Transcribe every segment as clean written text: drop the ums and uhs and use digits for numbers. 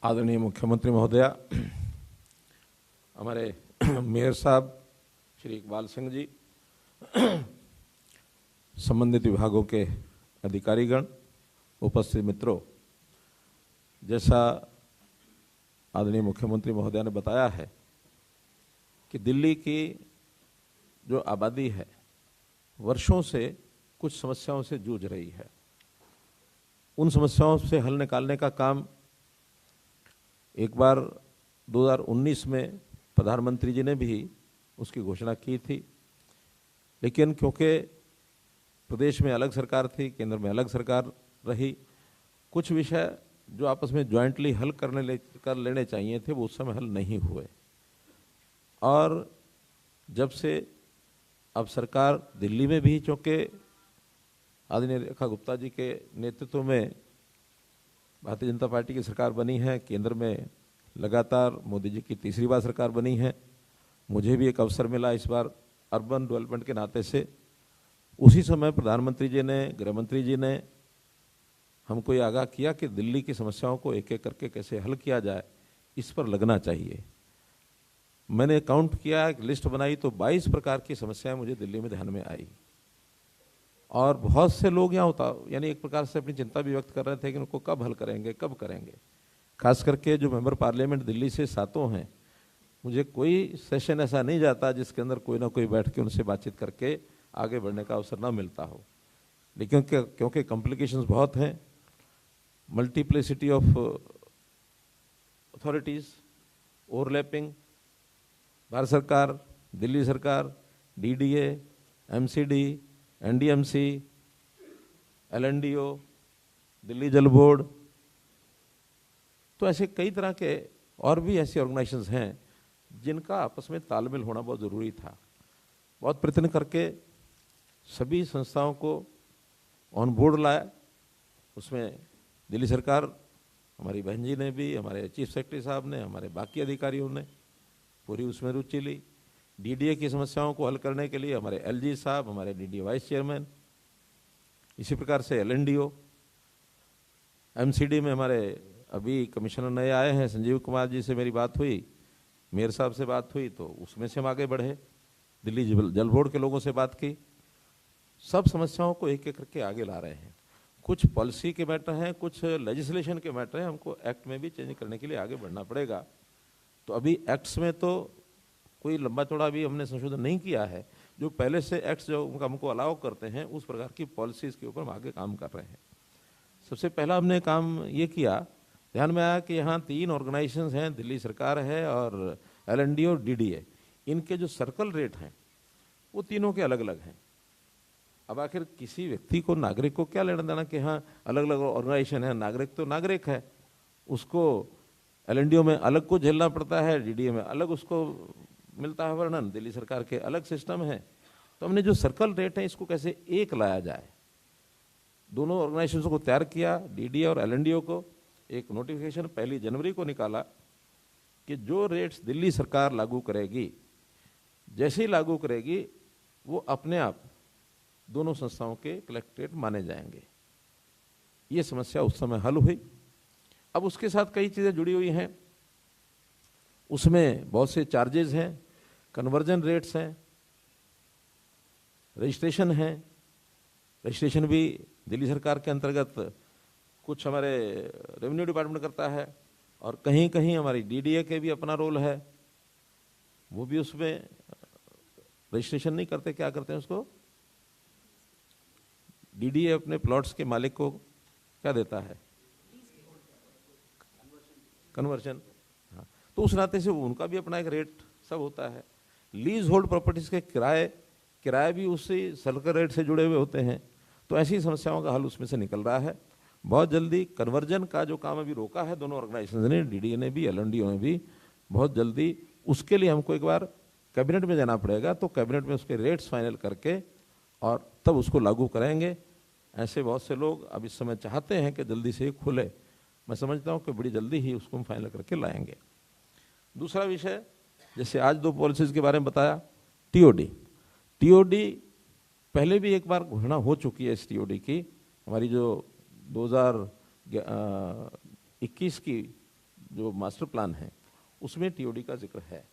आदरणीय मुख्यमंत्री महोदया, हमारे मेयर साहब श्री इकबाल सिंह जी, संबंधित विभागों के अधिकारीगण, उपस्थित मित्रों, जैसा आदरणीय मुख्यमंत्री महोदया ने बताया है कि दिल्ली की जो आबादी है वर्षों से कुछ समस्याओं से जूझ रही है। उन समस्याओं से हल निकालने का काम एक बार 2019 में प्रधानमंत्री जी ने भी उसकी घोषणा की थी, लेकिन क्योंकि प्रदेश में अलग सरकार थी, केंद्र में अलग सरकार रही, कुछ विषय जो आपस में जॉइंटली हल कर लेने चाहिए थे वो उस समय हल नहीं हुए। और जब से अब सरकार दिल्ली में भी, चूँकि आदरणीय रेखा गुप्ता जी के नेतृत्व में भारतीय जनता पार्टी की सरकार बनी है, केंद्र में लगातार मोदी जी की तीसरी बार सरकार बनी है, मुझे भी एक अवसर मिला इस बार अर्बन डेवलपमेंट के नाते से। उसी समय प्रधानमंत्री जी ने, गृहमंत्री जी ने हमको ये आगाह किया कि दिल्ली की समस्याओं को एक एक करके कैसे हल किया जाए, इस पर लगना चाहिए। मैंने काउंट किया, एक लिस्ट बनाई तो 22 प्रकार की समस्याएं मुझे दिल्ली में ध्यान में आई। और बहुत से लोग यहाँ यानी एक प्रकार से अपनी चिंता भी व्यक्त कर रहे थे कि उनको कब हल करेंगे, कब करेंगे। खास करके जो मेंबर पार्लियामेंट दिल्ली से 7 हैं, मुझे कोई सेशन ऐसा नहीं जाता जिसके अंदर कोई ना कोई बैठ के उनसे बातचीत करके आगे बढ़ने का अवसर ना मिलता हो। लेकिन क्योंकि कॉम्प्लिकेशंस बहुत हैं, multiplicity of authorities, overlapping, Bharat सरकार, दिल्ली सरकार, डीडीए, एमसीडी, एनडीएमसी, एलएनडीओ, दिल्ली जल बोर्ड, तो ऐसे कई तरह के और भी ऐसी ऑर्गेनाइजेशंस हैं जिनका आपस में तालमेल होना बहुत ज़रूरी था। बहुत प्रयत्न करके सभी संस्थाओं को ऑन बोर्ड लाया। उसमें दिल्ली सरकार, हमारी बहन जी ने भी, हमारे चीफ सेक्रेटरी साहब ने, हमारे बाकी अधिकारियों ने पूरी उसमें रुचि ली। डीडीए की समस्याओं को हल करने के लिए हमारे एलजी साहब, हमारे डीडीए वाइस चेयरमैन, इसी प्रकार से एलएनडीओ, एमसीडी में हमारे अभी कमिश्नर नए आए हैं संजीव कुमार जी से मेरी बात हुई, मेयर साहब से बात हुई, तो उसमें से हम आगे बढ़े। दिल्ली जल बोर्ड के लोगों से बात की। सब समस्याओं को एक एक करके आगे ला रहे हैं। कुछ पॉलिसी के मैटर हैं, कुछ लेजिस्लेशन के मैटर हैं, हमको एक्ट में भी चेंज करने के लिए आगे बढ़ना पड़ेगा। तो अभी एक्ट्स में तो कोई लंबा चौड़ा भी हमने संशोधन नहीं किया है। जो पहले से एक्ट्स जो हमको अलाउ करते हैं उस प्रकार की पॉलिसीज़ के ऊपर हम आगे काम कर रहे हैं। सबसे पहला हमने काम ये किया, ध्यान में आया कि यहाँ 3 ऑर्गेनाइजेशंस हैं, दिल्ली सरकार है और एलएनडी और डीडीए। इनके जो सर्कल रेट हैं वो तीनों के अलग अलग हैं। अब आखिर किसी व्यक्ति को, नागरिक को क्या लेना देना कि हाँ अलग अलग ऑर्गेनाइजेशन है, नागरिक तो नागरिक है, उसको एलएनडीओ में अलग को झेलना पड़ता है, डीडीए में अलग उसको मिलता है वर्णन, दिल्ली सरकार के अलग सिस्टम है। तो हमने जो सर्कल रेट है इसको कैसे एक लाया जाए, दोनों ऑर्गेनाइजेशंस को तैयार किया, डीडीए और एलएनडीओ को। एक नोटिफिकेशन 1 जनवरी को निकाला कि जो रेट्स दिल्ली सरकार लागू करेगी, जैसे ही लागू करेगी वो अपने आप दोनों संस्थाओं के कलेक्ट रेट माने जाएंगे। ये समस्या उस समय हल हुई। अब उसके साथ कई चीज़ें जुड़ी हुई हैं, उसमें बहुत से चार्जेस हैं, कन्वर्जन रेट्स हैं, रजिस्ट्रेशन है। रजिस्ट्रेशन भी दिल्ली सरकार के अंतर्गत कुछ हमारे रेवेन्यू डिपार्टमेंट करता है और कहीं कहीं हमारी डीडीए के भी अपना रोल है, वो भी उसमें रजिस्ट्रेशन नहीं करते। क्या करते हैं उसको, डीडीए अपने प्लॉट्स के मालिक को क्या देता है, कन्वर्शन। हाँ, तो उस नाते से उनका भी अपना एक रेट सब होता है। लीज होल्ड प्रॉपर्टीज के किराए भी उसी सर्कल रेट से जुड़े हुए होते हैं। तो ऐसी समस्याओं का हल उसमें से निकल रहा है। बहुत जल्दी कन्वर्जन का जो काम अभी रोका है दोनों ऑर्गेनाइजेशन ने, डीडीए ने भी, एलएनडीओ ने भी, बहुत जल्दी उसके लिए हमको एक बार कैबिनेट में जाना पड़ेगा। तो कैबिनेट में उसके रेट्स फाइनल करके और तब उसको लागू करेंगे। ऐसे बहुत से लोग अब इस समय चाहते हैं कि जल्दी से खुले। मैं समझता हूँ कि बड़ी जल्दी ही उसको हम फाइनल करके लाएंगे। दूसरा विषय, जैसे आज 2 पॉलिसीज़ के बारे में बताया, टीओडी पहले भी एक बार घोषणा हो चुकी है इस टीओडी की। हमारी जो 2021 की जो मास्टर प्लान है उसमें टीओडी का जिक्र है,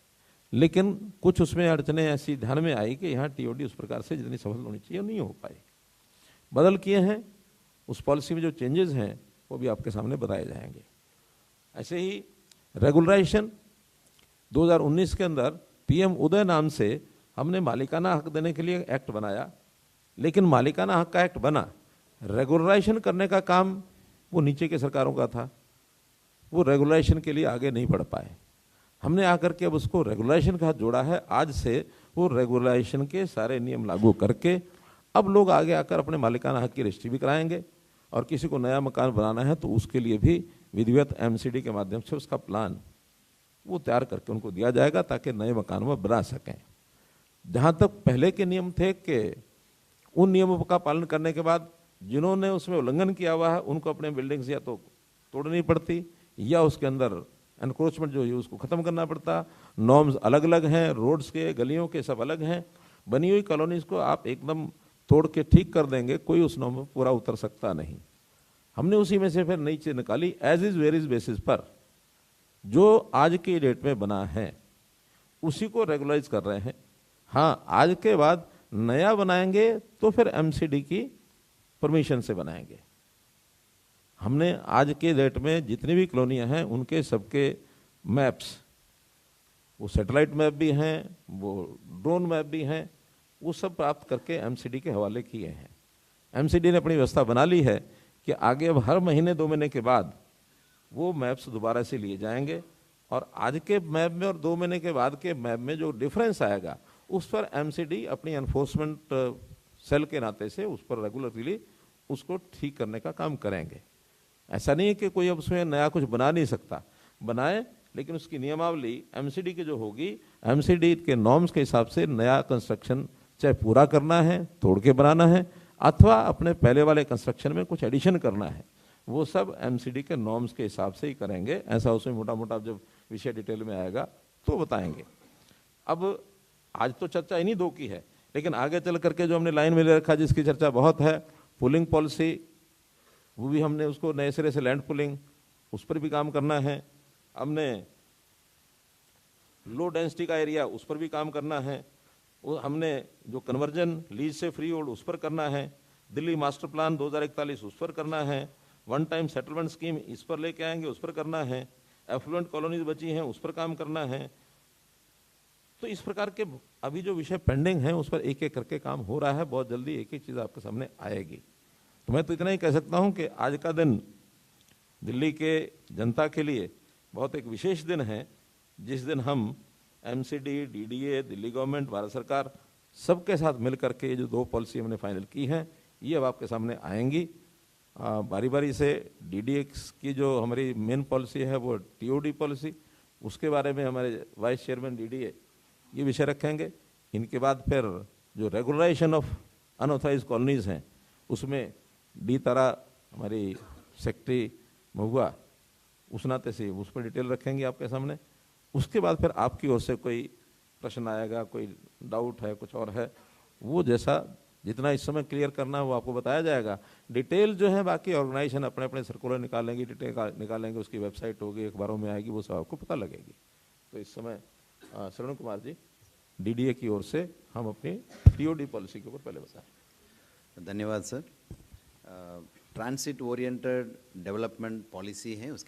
लेकिन कुछ उसमें अड़चने ऐसी ध्यान में आई कि यहाँ टीओडी उस प्रकार से जितनी सफल होनी चाहिए नहीं हो पाई। बदल किए हैं, उस पॉलिसी में जो चेंजेस हैं वो भी आपके सामने बताए जाएंगे। ऐसे ही रेगुलराइजेशन 2019 के अंदर पीएम उदय नाम से हमने मालिकाना हक देने के लिए एक्ट बनाया, लेकिन मालिकाना हक का एक्ट बना, रेगुलराइजेशन करने का काम वो नीचे के सरकारों का था, वो रेगुलराइजेशन के लिए आगे नहीं बढ़ पाए। हमने आकर के अब उसको रेगुलराइजेशन का हाथ जोड़ा है। आज से वो रेगुलराइजेशन के सारे नियम लागू करके अब लोग आगे आकर अपने मालिकाना हक की रजिस्ट्री भी कराएंगे, और किसी को नया मकान बनाना है तो उसके लिए भी विधिवत एमसीडी के माध्यम से उसका प्लान वो तैयार करके उनको दिया जाएगा ताकि नए मकान में बना सकें। जहाँ तक पहले के नियम थे कि उन नियमों का पालन करने के बाद जिन्होंने उसमें उल्लंघन किया हुआ है उनको अपने बिल्डिंग्स या तो तोड़नी पड़ती या उसके अंदर एनक्रोचमेंट जो है उसको ख़त्म करना पड़ता। नॉर्म्स अलग अलग हैं, रोड्स के गलियों के सब अलग हैं। बनी हुई कॉलोनीज को आप एकदम तोड़ के ठीक कर देंगे, कोई उस नॉर्म पर पूरा उतर सकता नहीं। हमने उसी में से फिर नई चीज़ निकाली, as is where is basis पर जो आज की डेट में बना है उसी को रेगुलराइज कर रहे हैं। हाँ, आज के बाद नया बनाएंगे तो फिर एमसीडी की परमिशन से बनाएंगे। हमने आज के डेट में जितनी भी कॉलोनियां हैं उनके सबके मैप्स, वो सैटेलाइट मैप भी हैं, वो ड्रोन मैप भी हैं, वो सब प्राप्त करके एमसीडी के हवाले किए हैं। एमसीडी ने अपनी व्यवस्था बना ली है कि आगे अब हर महीने 2 महीने के बाद वो मैप्स दोबारा से लिए जाएंगे, और आज के मैप में और 2 महीने के बाद के मैप में जो डिफरेंस आएगा उस पर एमसीडी अपनी एनफोर्समेंट सेल के नाते से उस पर रेगुलरली उसको ठीक करने का काम करेंगे। ऐसा नहीं है कि कोई अब उसमें नया कुछ बना नहीं सकता, बनाए, लेकिन उसकी नियमावली एमसीडी की जो होगी, एमसीडी के नॉर्म्स के हिसाब से नया कंस्ट्रक्शन चाहे पूरा करना है, तोड़ के बनाना है, अथवा अपने पहले वाले कंस्ट्रक्शन में कुछ एडिशन करना है, वो सब एमसीडी के नॉर्म्स के हिसाब से ही करेंगे। ऐसा उसमें मोटा मोटा जब विषय डिटेल में आएगा तो बताएंगे। अब आज तो चर्चा इन्हीं 2 की है, लेकिन आगे चल करके जो हमने लाइन में ले रखा जिसकी चर्चा बहुत है, पुलिंग पॉलिसी, वो भी हमने उसको नए सिरे से लैंड पुलिंग, उस पर भी काम करना है। हमने लो डेंसिटी का एरिया, उस पर भी काम करना है। वो हमने जो कन्वर्जन लीज से फ्री होल्ड उस पर करना है। दिल्ली मास्टर प्लान 2041 उस पर करना है। वन टाइम सेटलमेंट स्कीम इस पर लेके आएंगे, उस पर करना है। एफ्लुएंट कॉलोनीज बची हैं उस पर काम करना है। तो इस प्रकार के अभी जो विषय पेंडिंग हैं उस पर एक एक करके काम हो रहा है। बहुत जल्दी एक एक चीज़ आपके सामने आएगी। तो मैं तो इतना ही कह सकता हूं कि आज का दिन दिल्ली के जनता के लिए बहुत एक विशेष दिन है, जिस दिन हम MCD, DDA, Delhi government, Bharat सरकार सबके साथ मिलकर के ये जो 2 पॉलिसी हमने फाइनल की हैं ये अब आपके सामने आएंगी। बारी बारी से डीडीए की जो हमारी मेन पॉलिसी है वो टीओडी पॉलिसी, उसके बारे में हमारे वाइस चेयरमैन डीडीए ये विषय रखेंगे। इनके बाद फिर जो रेगुलराइजेशन ऑफ अनऑथराइज्ड कॉलोनीज हैं उसमें डी तारा हमारी सेक्रेटरी महुआ उस नाते से उस पर डिटेल रखेंगे आपके सामने। उसके बाद फिर आपकी ओर से कोई प्रश्न आएगा, कोई डाउट है, कुछ और है, वो जैसा जितना इस समय क्लियर करना है वो आपको बताया जाएगा। डिटेल जो है बाकी ऑर्गेनाइजेशन अपने अपने सर्कुलर निकालेंगे, डिटेल निकालेंगे, उसकी वेबसाइट होगी, अखबारों में आएगी, वो सब आपको पता लगेगी। तो इस समय श्रवण कुमार जी डीडीए की ओर से हम अपनी टीओडी पॉलिसी के ऊपर पहले बताएं। धन्यवाद sir. Transit oriented development policy है, उसके